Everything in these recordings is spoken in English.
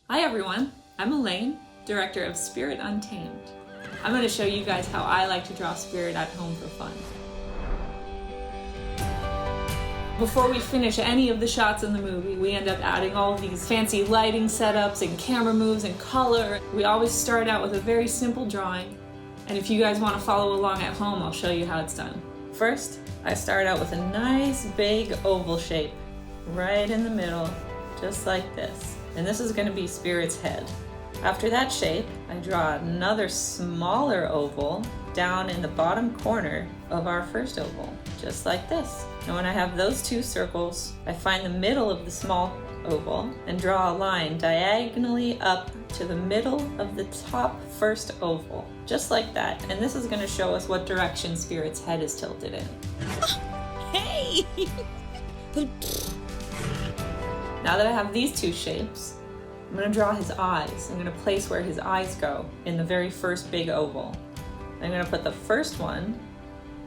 Hi everyone, I'm Elaine, director of Spirit Untamed. I'm going to show you guys how I like to draw spirit at home for fun. Before we finish any of the shots in the movie, we end up adding all of these fancy lighting setups and camera moves and color. We always start out with a very simple drawing, and if you guys want to follow along at home, I'll show you how it's done. First, I start out with a nice big oval shape right in the middle, just like this. And this is going to be Spirit's head. After that shape, I draw another smaller oval down in the bottom corner of our first oval, just like this. And when I have those two circles, I find the middle of the small oval and draw a line diagonally up to the middle of the top first oval, just like that. And this is going to show us what direction Spirit's head is tilted in. Hey! Now that I have these two shapes, I'm going to draw his eyes. I'm going to place where his eyes go in the very first big oval. I'm going to put the first one,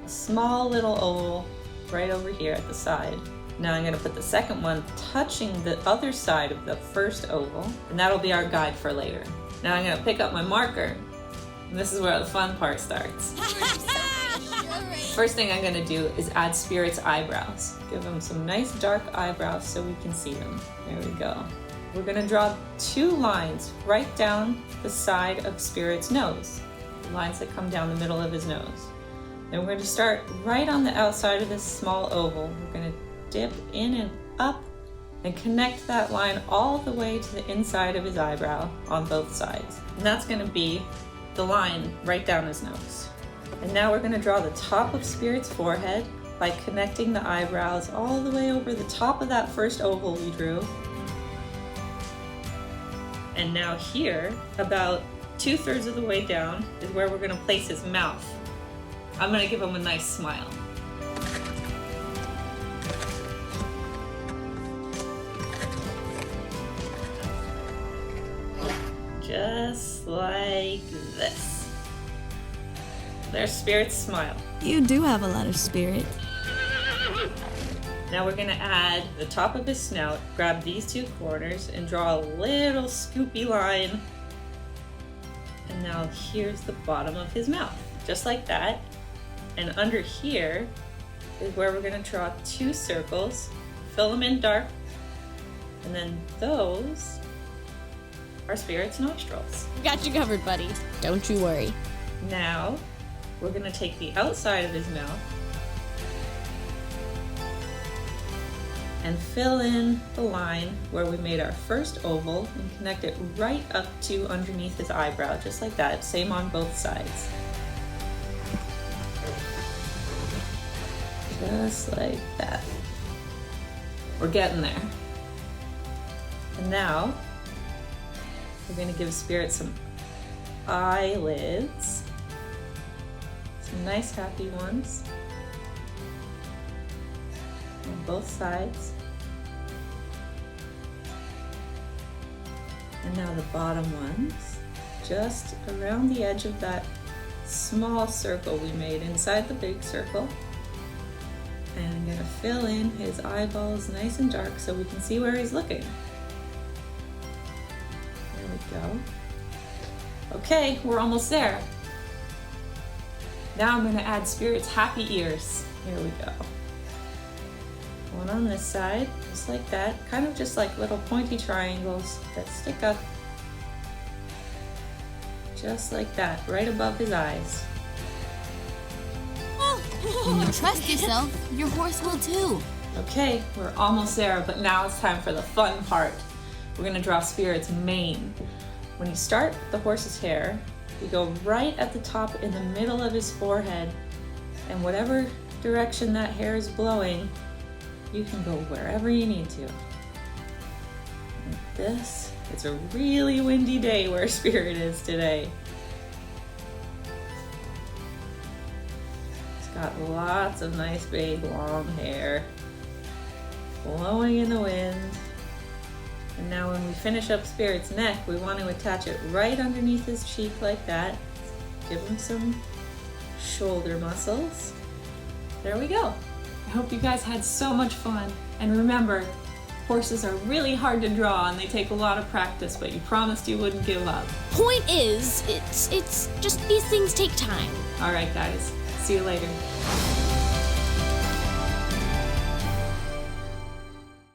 a small little oval, right over here at the side. Now I'm going to put the second one touching the other side of the first oval, and that'll be our guide for later. Now I'm going to pick up my marker, and this is where the fun part starts. First thing I'm going to do is add Spirit's eyebrows. Give him some nice dark eyebrows so we can see them. There we go. We're going to draw two lines right down the side of Spirit's nose. The lines that come down the middle of his nose. Then we're going to start right on the outside of this small oval. We're going to dip in and up and connect that line all the way to the inside of his eyebrow on both sides. And that's going to be the line right down his nose. And now we're going to draw the top of Spirit's forehead by connecting the eyebrows all the way over the top of that first oval we drew. And now here, about 2/3 of the way down, is where we're going to place his mouth. I'm going to give him a nice smile. Just like this. There's Spirit's smile. You do have a lot of spirit. Now we're going to add the top of his snout, grab these two corners, and draw a little scoopy line. And now here's the bottom of his mouth, just like that. And under here is where we're going to draw two circles, fill them in dark, and then those are Spirit's nostrils. Got you covered, buddy. Don't you worry. Now we're going to take the outside of his mouth and fill in the line where we made our first oval and connect it right up to underneath his eyebrow, just like that. Same on both sides. Just like that. We're getting there. And now we're going to give Spirit some eyelids. Some nice happy ones on both sides. And now the bottom ones, just around the edge of that small circle we made inside the big circle. And I'm going to fill in his eyeballs nice and dark so we can see where he's looking. There we go. Okay, we're almost there. Now I'm going to add Spirit's happy ears. Here we go. One on this side, just like that. Kind of just like little pointy triangles that stick up. Just like that, right above his eyes. When you trust yourself, your horse will too. Okay, we're almost there, but now it's time for the fun part. We're going to draw Spirit's mane. When you start the horse's hair, you go right at the top in the middle of his forehead, and whatever direction that hair is blowing, you can go wherever you need to. Like this. It's a really windy day where Spirit is today. He's got lots of nice big long hair blowing in the wind. And now when we finish up Spirit's neck, we want to attach it right underneath his cheek like that. Give him some shoulder muscles. There we go. I hope you guys had so much fun. And remember, Horses are really hard to draw and they take a lot of practice, but you promised you wouldn't give up. Point is, it's just these things take time. All right, guys. See you later.